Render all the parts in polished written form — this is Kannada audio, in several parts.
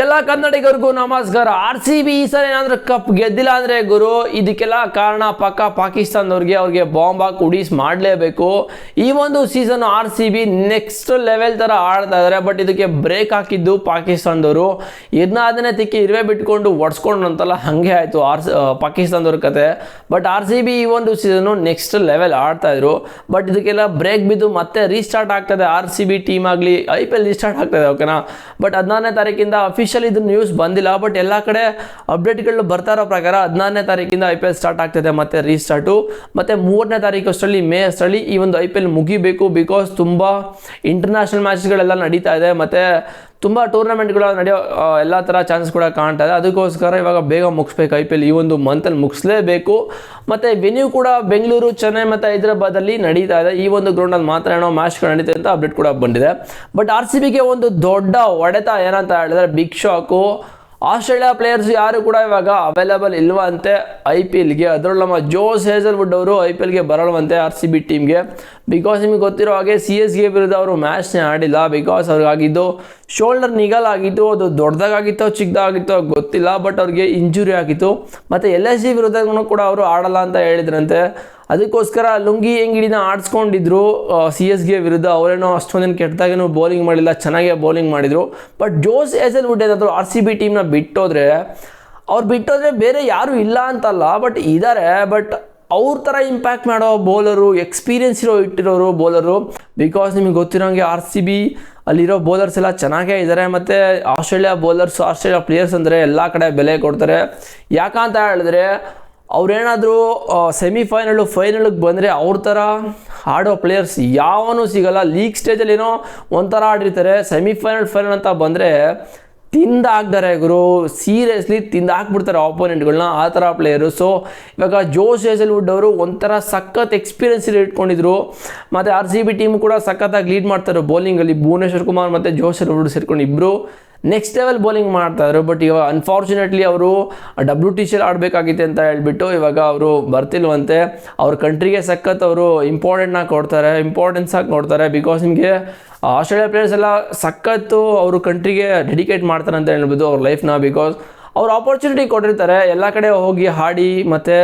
ಎಲ್ಲ ಕನ್ನಡಿಗರಿಗೂ ನಮಸ್ಕಾರ. RCB ಈ ಸಲ ಏನಾದ್ರೂ ಕಪ್ ಗೆದ್ದಿಲ್ಲ ಅಂದ್ರೆ ಗುರು ಇದಕ್ಕೆಲ್ಲ ಕಾರಣ ಪಕ್ಕ ಪಾಕಿಸ್ತಾನದವ್ರಿಗೆ ಬಾಂಬ್ ಹಾಕಿ ಉಡೀಸ್ ಮಾಡಲೇಬೇಕು. ಈ ಒಂದು ಸೀಸನ್ RCB ನೆಕ್ಸ್ಟ್ ಲೆವೆಲ್ ತರ ಆಡ್ತಾ ಇದ್ದಾರೆ. ಬಟ್ ಇದಕ್ಕೆ ಬ್ರೇಕ್ ಹಾಕಿದ್ದು ಪಾಕಿಸ್ತಾನದವರು. ಇದನ್ನ ತಿಕ್ಕಿ ಇರುವೆ ಬಿಟ್ಕೊಂಡು ಒಡ್ಸ್ಕೊಂಡು ಅಂತಲ್ಲ, ಹಂಗೆ ಆಯ್ತು ಪಾಕಿಸ್ತಾನದವ್ರ ಕತೆ. ಬಟ್ RCB ಈ ಒಂದು ಸೀಸನ್ ನೆಕ್ಸ್ಟ್ ಲೆವೆಲ್ ಆಡ್ತಾ ಇದ್ರು. ಬಟ್ ಇದಕ್ಕೆಲ್ಲ ಬ್ರೇಕ್ ಬಿದ್ದು ಮತ್ತೆ ರೀಸ್ಟಾರ್ಟ್ ಆಗ್ತದೆ. RCB ಟೀಮ್ ಆಗಲಿ IPL ರೀಸ್ಟಾರ್ಟ್ ಆಗ್ತದೆ, ಓಕೆನಾ. ಬಟ್ 14ನೇ ತಾರೀಕಿಂದ ಅಫಿಷಿಯಲ್ ಇದು ನ್ಯೂಸ್ ಬಂದಿಲ್ಲ. ಬಟ್ ಎಲ್ಲ ಕಡೆ ಅಪ್ಡೇಟ್ಗಳು ಬರ್ತಾ ಇರೋ ಪ್ರಕಾರ 14ನೇ ತಾರೀಕಿಂದ IPL ಸ್ಟಾರ್ಟ್ ಆಗ್ತದೆ ಮತ್ತೆ ರೀಸ್ಟಾರ್ಟು. ಮತ್ತೆ 3ನೇ ತಾರೀಕು ಅಷ್ಟರಲ್ಲಿ ಮೇ ಅಷ್ಟರಲ್ಲಿ ಈ ಒಂದು IPL ಮುಗಿಬೇಕು. ಬಿಕಾಸ್ ತುಂಬ ಇಂಟರ್ನ್ಯಾಷನಲ್ ಮ್ಯಾಚ್ಗಳೆಲ್ಲ ನಡೀತಾ ಇದೆ, ಮತ್ತೆ ತುಂಬ ಟೂರ್ನಮೆಂಟ್ಗಳು ನಡೆಯೋ ಎಲ್ಲ ಥರ ಚಾನ್ಸಸ್ ಕೂಡ ಕಾಣ್ತಾ ಇದೆ. ಅದಕ್ಕೋಸ್ಕರ ಇವಾಗ ಬೇಗ ಮುಗಿಸ್ಬೇಕು IPL, ಈ ಒಂದು ಮಂತಲ್ಲಿ ಮುಗಿಸ್ಲೇಬೇಕು. ಮತ್ತು ವೆನ್ಯೂ ಕೂಡ ಬೆಂಗಳೂರು, ಚೆನ್ನೈ ಮತ್ತು ಹೈದರಾಬಾದಲ್ಲಿ ನಡೀತಾ ಇದೆ. ಈ ಒಂದು ಗ್ರೌಂಡಲ್ಲಿ ಮಾತ್ರ ಏನೋ ಮ್ಯಾಚ್ಗಳು ನಡೀತದೆ ಅಂತ ಅಪ್ಡೇಟ್ ಕೂಡ ಬಂದಿದೆ. ಬಟ್ RCBಗೆ ಒಂದು ದೊಡ್ಡ ಹೊಡೆತ ಏನಂತ ಹೇಳಿದ್ರೆ ಬಿಗ್ ಶಾಕು. ಆಸ್ಟ್ರೇಲಿಯಾ ಪ್ಲೇಯರ್ಸ್ ಯಾರು ಕೂಡ ಇವಾಗ ಅವೈಲೇಬಲ್ ಇಲ್ವಂತೆ IPLಗೆ. ಅದರಲ್ಲೂ ನಮ್ಮ ಜೋಸ್ ಹೇಜಲ್ವುಡ್ ಅವರು IPLಗೆ ಬರಲ್ವಂತೆ RCB ಟೀಮ್ಗೆ. ಬಿಕಾಸ್ ನಿಮಗೆ ಗೊತ್ತಿರೋ ಹಾಗೆ CSK ವಿರುದ್ಧ ಅವರು ಮ್ಯಾಚ್ನೇ ಆಡಿಲ್ಲ. ಬಿಕಾಸ್ ಅವ್ರಿಗಾಗಿದ್ದು ಶೋಲ್ಡರ್ ನಿಗಲ್ ಆಗಿತ್ತು. ಅದು ದೊಡ್ಡದಾಗಿತ್ತೋ ಚಿಕ್ಕದಾಗಿತ್ತೋ ಗೊತ್ತಿಲ್ಲ, ಬಟ್ ಅವ್ರಿಗೆ ಇಂಜುರಿ ಆಗಿತ್ತು. ಮತ್ತು LSG ವಿರುದ್ಧ ಕೂಡ ಅವರು ಆಡಲ್ಲ ಅಂತ ಹೇಳಿದ್ರಂತೆ. ಅದಕ್ಕೋಸ್ಕರ ಲುಂಗಿ ಎಂಗಿಡಿನ ಆಡಿಸ್ಕೊಂಡಿದ್ರು CSK ವಿರುದ್ಧ. ಅವರೇನೋ ಅಷ್ಟೊಂದೇನು ಕೆಟ್ಟದಾಗೇನೋ ಬೌಲಿಂಗ್ ಮಾಡಿಲ್ಲ, ಚೆನ್ನಾಗೇ ಬೌಲಿಂಗ್ ಮಾಡಿದರು. ಬಟ್ ಜೋಸ್ ಹೇಜಲ್ವುಡ್ ಏನಾದರೂ RCB ಟೀಮ್ನ ಬಿಟ್ಟೋದ್ರೆ ಬೇರೆ ಯಾರೂ ಇಲ್ಲ ಅಂತಲ್ಲ, ಬಟ್ ಇದ್ದಾರೆ. ಬಟ್ ಅವ್ರ ಥರ ಇಂಪ್ಯಾಕ್ಟ್ ಮಾಡೋ ಬೌಲರು, ಎಕ್ಸ್ಪೀರಿಯನ್ಸ್ ಇಟ್ಟಿರೋರು ಬೌಲರು. ಬಿಕಾಸ್ ನಿಮಗೆ ಗೊತ್ತಿರೋಂಗೆ RCB ಅಲ್ಲಿರೋ ಬೌಲರ್ಸ್ ಎಲ್ಲ ಚೆನ್ನಾಗೇ ಇದ್ದಾರೆ. ಮತ್ತು ಆಸ್ಟ್ರೇಲಿಯಾ ಪ್ಲೇಯರ್ಸ್ ಅಂದರೆ ಎಲ್ಲ ಕಡೆ ಬೆಲೆ ಕೊಡ್ತಾರೆ. ಯಾಕಂತ ಹೇಳಿದ್ರೆ ಅವ್ರೇನಾದರೂ ಫೈನಲ್ಗೆ ಬಂದರೆ ಅವ್ರ ಥರ ಆಡೋ ಪ್ಲೇಯರ್ಸ್ ಯಾವನೂ ಸಿಗಲ್ಲ. ಲೀಗ್ ಸ್ಟೇಜಲ್ಲಿ ಏನೋ ಒಂಥರ ಆಡಿರ್ತಾರೆ, ಫೈನಲ್ ಅಂತ ಬಂದರೆ ತಿಂದಾಕ್ತಾರೆ ಗುರು. ಸೀರಿಯಸ್ಲಿ ತಿಂದಾಕ್ಬಿಡ್ತಾರೆ ಆಪೋನೆಂಟ್ಗಳನ್ನ, ಆ ಥರ ಪ್ಲೇಯರು. ಸೊ ಇವಾಗ ಜೋಸ್ ಹೇಜಲ್ವುಡ್ ಅವರು ಒಂಥರ ಸಖತ್ ಎಕ್ಸ್ಪೀರಿಯನ್ಸ್ ಇಟ್ಕೊಂಡಿದ್ರು. ಮತ್ತು RCB ಟೀಮ್ ಕೂಡ ಸಖತ್ತಾಗಿ ಲೀಡ್ ಮಾಡ್ತಾರೆ ಬೌಲಿಂಗಲ್ಲಿ. ಭುವನೇಶ್ವರ್ ಕುಮಾರ್ ಮತ್ತು ಜೋಸ್ ಹೇಜಲ್ವುಡ್ ಸೇರ್ಕೊಂಡು ಇಬ್ಬರು ನೆಕ್ಸ್ಟ್ ಲೆವೆಲ್ ಬೌಲಿಂಗ್ ಮಾಡ್ತಾಯಿದ್ರು. ಬಟ್ ಇವಾಗ ಅನ್ಫಾರ್ಚುನೇಟ್ಲಿ ಅವರು WTCL ಆಡಬೇಕಾಗಿತ್ತು ಅಂತ ಹೇಳ್ಬಿಟ್ಟು ಇವಾಗ ಅವರು ಬರ್ತಿಲ್ವಂತೆ. ಅವ್ರ ಕಂಟ್ರಿಗೆ ಸಖತ್ ಅವರು ಇಂಪಾರ್ಟೆನ್ಸ್ ಆಗಿ ನೋಡ್ತಾರೆ. ಬಿಕಾಸ್ ನಿಮಗೆ ಆಸ್ಟ್ರೇಲಿಯಾ ಪ್ಲೇಯರ್ಸ್ ಎಲ್ಲ ಸಖತ್ತು ಅವರು ಕಂಟ್ರಿಗೆ ಡೆಡಿಕೇಟ್ ಮಾಡ್ತಾರೆ ಅಂತ ಹೇಳ್ಬೋದು ಅವ್ರ ಲೈಫ್ನ. ಬಿಕಾಸ್ ಅವ್ರು ಆಪರ್ಚುನಿಟಿ ಕೊಟ್ಟಿರ್ತಾರೆ, ಎಲ್ಲ ಕಡೆ ಹೋಗಿ ಹಾಡಿ ಮತ್ತು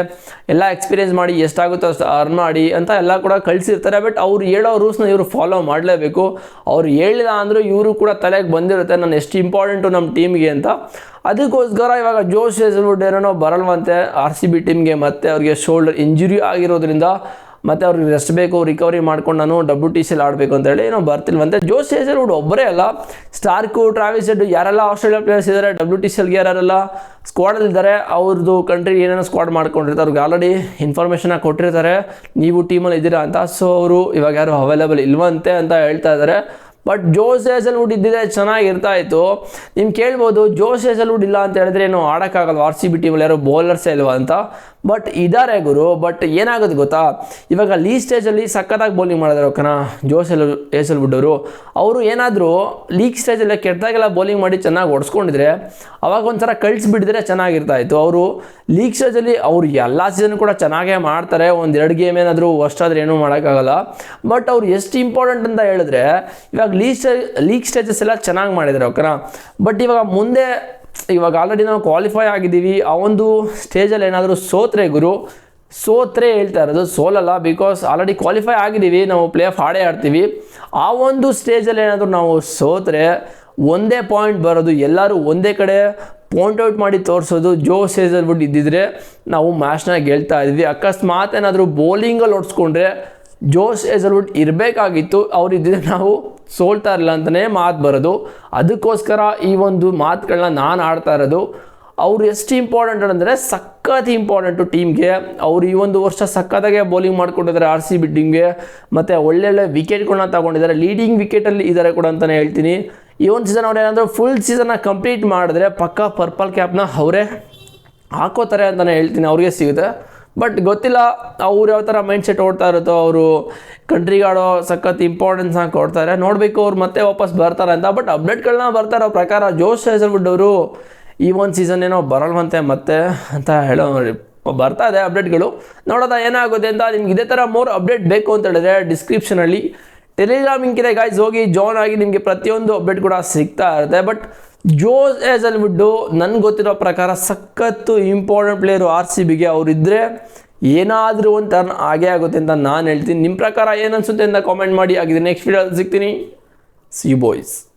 ಎಲ್ಲ ಎಕ್ಸ್ಪೀರಿಯೆನ್ಸ್ ಮಾಡಿ ಎಷ್ಟಾಗುತ್ತೋ ಅಷ್ಟು ಅರ್ನ್ ಮಾಡಿ ಅಂತ ಎಲ್ಲ ಕೂಡ ಕಳಿಸಿರ್ತಾರೆ. ಬಟ್ ಅವ್ರು ಹೇಳೋ ರೂಲ್ಸ್ನ ಇವರು ಫಾಲೋ ಮಾಡಲೇಬೇಕು. ಅವ್ರು ಹೇಳಿಲ್ಲ ಅಂದರೂ ಇವರು ಕೂಡ ತಲೆಗೆ ಬಂದಿರುತ್ತೆ ನಾನು ಎಷ್ಟು ಇಂಪಾರ್ಟೆಂಟು ನಮ್ಮ ಟೀಮ್ಗೆ ಅಂತ. ಅದಕ್ಕೋಸ್ಕರ ಇವಾಗ ಜೋಸ್ ಹೇಜಲ್ವುಡ್ ಏನೋ ಬರಲ್ವಂತೆ RCB ಟೀಮ್ಗೆ. ಮತ್ತು ಅವ್ರಿಗೆ ಶೋಲ್ಡರ್ ಇಂಜುರಿ ಆಗಿರೋದ್ರಿಂದ ಮತ್ತು ಅವ್ರಿಗೆ ರೆಸ್ಟ್ ಬೇಕು, ರಿಕವರಿ ಮಾಡ್ಕೊಂಡು ನಾನು WTCL ಆಡಬೇಕು ಅಂತೇಳಿ ಏನೋ ಬರ್ತಿಲ್ವಂತೆ. ಜೋಸ್ ಹೇಜಲ್ವುಡ್ ಒಬ್ಬರೇ ಅಲ್ಲ, ಸ್ಟಾರ್ಕು, ಟ್ರಾವಿಸ್ ಹೆಡ್ ಯಾರೆಲ್ಲ ಆಸ್ಟ್ರೇಲಿಯಾ ಪ್ಲೇಯರ್ಸ್ ಇದ್ದಾರೆ WTCLಗೆ ಯಾರೆಲ್ಲ ಸ್ಕ್ವಾಡಲ್ಲಿದ್ದಾರೆ ಅವ್ರದ್ದು ಕಂಟ್ರಿ ಏನೇನೋ ಸ್ಕ್ವಾಡ್ ಮಾಡ್ಕೊಂಡಿರ್ತಾರೆ. ಅವ್ರಿಗೆ ಆಲ್ರೆಡಿ ಇನ್ಫಾರ್ಮೇಷನ್ನ ಕೊಟ್ಟಿರ್ತಾರೆ ನೀವು ಟೀಮಲ್ಲಿ ಇದ್ದೀರಾ ಅಂತ. ಸೊ ಅವರು ಇವಾಗ ಯಾರು ಅವೈಲೇಬಲ್ ಇಲ್ವಂತೆ ಅಂತ ಹೇಳ್ತಾ ಇದ್ದಾರೆ. ಬಟ್ ಜೋಸ್ ಹೇಜಲ್ವುಡ್ ಇದ್ದಿದೆ ಚೆನ್ನಾಗಿರ್ತಾ ಇತ್ತು. ನಿಮ್ಗೆ ಕೇಳ್ಬೋದು ಜೋಸ್ ಹೇಜಲ್ವುಡ್ ಇಲ್ಲ ಅಂತ ಹೇಳಿದ್ರೆ ಏನು ಆಡೋಕ್ಕಾಗಲ್ಲ RCB ಟೀಮಲ್ಲಿ, ಯಾರೋ ಬೌಲರ್ಸೇ ಇಲ್ವಾ ಅಂತ. ಬಟ್ ಇದ್ದಾರೆ ಗುರು. ಬಟ್ ಏನಾಗೋದು ಗೊತ್ತಾ, ಇವಾಗ ಲೀಗ್ ಸ್ಟೇಜಲ್ಲಿ ಸಖತ್ತಾಗಿ ಬೌಲಿಂಗ್ ಮಾಡಿದ್ರು ಓಕೆನಾ ಜೋಸ್ ಹೇಜಲ್ವುಡ್ ಅವರು ಏನಾದರೂ ಲೀಗ್ ಸ್ಟೇಜಲ್ಲಿ ಕೆಟ್ಟದಾಗೆಲ್ಲ ಬೌಲಿಂಗ್ ಮಾಡಿ ಚೆನ್ನಾಗಿ ಹೊಡ್ಸ್ಕೊಂಡಿದ್ರೆ ಅವಾಗ ಒಂಥರ ಕಳಿಸ್ಬಿಟ್ಟಿದ್ರೆ ಚೆನ್ನಾಗಿರ್ತಾ ಇತ್ತು. ಅವರು ಲೀಗ್ ಸ್ಟೇಜಲ್ಲಿ ಅವರು ಎಲ್ಲ ಸೀಸನ್ ಕೂಡ ಚೆನ್ನಾಗೇ ಮಾಡ್ತಾರೆ. 1-2 ಗೇಮ್ ಏನಾದರೂ ವರ್ಷಾದ್ರೆ ಏನೂ ಮಾಡೋಕ್ಕಾಗಲ್ಲ. ಬಟ್ ಅವ್ರು ಎಷ್ಟು ಇಂಪಾರ್ಟೆಂಟ್ ಅಂತ ಹೇಳಿದ್ರೆ ಇವಾಗ ಲೀಗ್ ಸ್ಟೇಜಸ್ ಎಲ್ಲ ಚೆನ್ನಾಗಿ ಮಾಡಿದ್ದಾರೆ ಓಕೆನಾ. ಬಟ್ ಇವಾಗ ಆಲ್ರೆಡಿ ನಾವು ಕ್ವಾಲಿಫೈ ಆಗಿದ್ದೀವಿ. ಆ ಒಂದು ಸ್ಟೇಜಲ್ಲಿ ಏನಾದರೂ ಸೋತ್ರೆ ಹೇಳ್ತಾ ಇರೋದು, ಸೋಲಲ್ಲ. ಬಿಕಾಸ್ ಆಲ್ರೆಡಿ ಕ್ವಾಲಿಫೈ ಆಗಿದ್ದೀವಿ, ನಾವು ಪ್ಲೇ ಆಫ್ ಆಡ್ತೀವಿ. ಆ ಒಂದು ಸ್ಟೇಜಲ್ಲಿ ಏನಾದರೂ ನಾವು ಸೋತ್ರೆ ಒಂದೇ ಪಾಯಿಂಟ್ ಬರೋದು, ಎಲ್ಲರೂ ಒಂದೇ ಕಡೆ ಪಾಯಿಂಟ್ ಔಟ್ ಮಾಡಿ ತೋರಿಸೋದು. ಜೋಸ್ ಹೇಜಲ್ವುಡ್ ಇದ್ದಿದ್ರೆ ನಾವು ಮ್ಯಾಚ್ನ ಗೆಲ್ತಾ ಇದ್ವಿ. ಅಕಸ್ಮಾತ್ ಏನಾದರೂ ಬೌಲಿಂಗಲ್ಲಿ ಹೊಡ್ಸ್ಕೊಂಡ್ರೆ ಜೋಸ್ ಹೇಜಲ್ವುಡ್ ಇರಬೇಕಾಗಿತ್ತು, ಅವರಿದ್ದರೆ ನಾವು ಸೋಲ್ತಾ ಇರಲಿಲ್ಲ ಅಂತಲೇ ಮಾತು ಬರೋದು. ಅದಕ್ಕೋಸ್ಕರ ಈ ಒಂದು ಮಾತುಗಳನ್ನ ನಾನು ಆಡ್ತಾ ಇರೋದು. ಅವ್ರು ಎಷ್ಟು ಇಂಪಾರ್ಟೆಂಟ್ ಅಂದರೆ ಸಖತ್ ಇಂಪಾರ್ಟೆಂಟು ಟೀಮ್ಗೆ. ಅವರು ಈ ಒಂದು ವರ್ಷ ಸಖತ್ತಾಗೆ ಬೌಲಿಂಗ್ ಮಾಡ್ಕೊಂಡಿದ್ದಾರೆ RCB ಟೀಮ್ಗೆ. ಮತ್ತು ಒಳ್ಳೊಳ್ಳೆ ವಿಕೆಟ್ಗಳನ್ನ ತಗೊಂಡಿದ್ದಾರೆ, ಲೀಡಿಂಗ್ ವಿಕೆಟಲ್ಲಿ ಇದ್ದಾರೆ ಕೂಡ ಅಂತಲೇ ಹೇಳ್ತೀನಿ. ಈ ಒಂದು ಸೀಸನ್ ಅವ್ರು ಏನಾದರೂ ಫುಲ್ ಸೀಸನ್ನ ಕಂಪ್ಲೀಟ್ ಮಾಡಿದ್ರೆ ಪಕ್ಕಾ ಪರ್ಪಲ್ ಕ್ಯಾಪ್ನ ಅವರೇ ಹಾಕೋತಾರೆ ಅಂತಲೇ ಹೇಳ್ತೀನಿ, ಅವ್ರಿಗೆ ಸಿಗುತ್ತೆ. ಬಟ್ ಗೊತ್ತಿಲ್ಲ ಅವ್ರು ಯಾವ ಥರ ಮೈಂಡ್ ಸೆಟ್ ಓಡ್ತಾ ಇರುತ್ತೋ, ಅವರು ಕಂಟ್ರಿಗೆ ಆಡೋ ಸಖತ್ ಇಂಪಾರ್ಟೆನ್ಸ್ನ ಕೊಡ್ತಾರೆ. ನೋಡಬೇಕು ಅವ್ರು ಮತ್ತೆ ವಾಪಸ್ ಬರ್ತಾರೆ ಅಂತ. ಬಟ್ ಅಪ್ಡೇಟ್ಗಳನ್ನ ಬರ್ತಾ ಇರೋ ಪ್ರಕಾರ ಜೋಸ್ ಹೇಜಲ್ವುಡ್ ಅವರು ಈ ಒಂದು ಸೀಸನ್ ಏನೋ ಬರಲ್ವಂತೆ ಮತ್ತೆ ಅಂತ ಹೇಳೋ ಬರ್ತಾ ಇದೆ ಅಪ್ಡೇಟ್ಗಳು. ನೋಡೋದ ಏನಾಗುತ್ತೆ ಅಂತ. ನಿಮ್ಗೆ ಇದೇ ಥರ ಮೋರ್ ಅಪ್ಡೇಟ್ ಬೇಕು ಅಂತ ಹೇಳಿದ್ರೆ ಡಿಸ್ಕ್ರಿಪ್ಷನಲ್ಲಿ ಟೆಲಿಗ್ರಾಮ್ ಲಿಂಕ್ ಇದೆ ಗಾಯ್ಸ್, ಹೋಗಿ ಜಾಯ್ನ್ ಆಗಿ. ನಿಮಗೆ ಪ್ರತಿಯೊಂದು ಅಪ್ಡೇಟ್ ಕೂಡ ಸಿಗ್ತಾ ಇರುತ್ತೆ. ಬಟ್ ಜೋಸ್ ಹೇಸಲ್ವುಡ್ಡು ನನಗೆ ಗೊತ್ತಿರೋ ಪ್ರಕಾರ ಸಖತ್ತು ಇಂಪಾರ್ಟೆಂಟ್ ಪ್ಲೇಯರು RCBಗೆ. ಅವರಿದ್ದರೆ ಏನಾದರೂ ಒಂದು ಟರ್ನ್ ಆಗೇ ಆಗುತ್ತೆ ಅಂತ ನಾನು ಹೇಳ್ತೀನಿ. ನಿಮ್ಮ ಪ್ರಕಾರ ಏನು ಅನಿಸುತ್ತೆ ಅಂತ ಕಾಮೆಂಟ್ ಮಾಡಿ. ಆಗಿದೆ ನೆಕ್ಸ್ಟ್ ವಿಡಿಯೋದಲ್ಲಿ ಸಿಗ್ತೀನಿ. See you boys.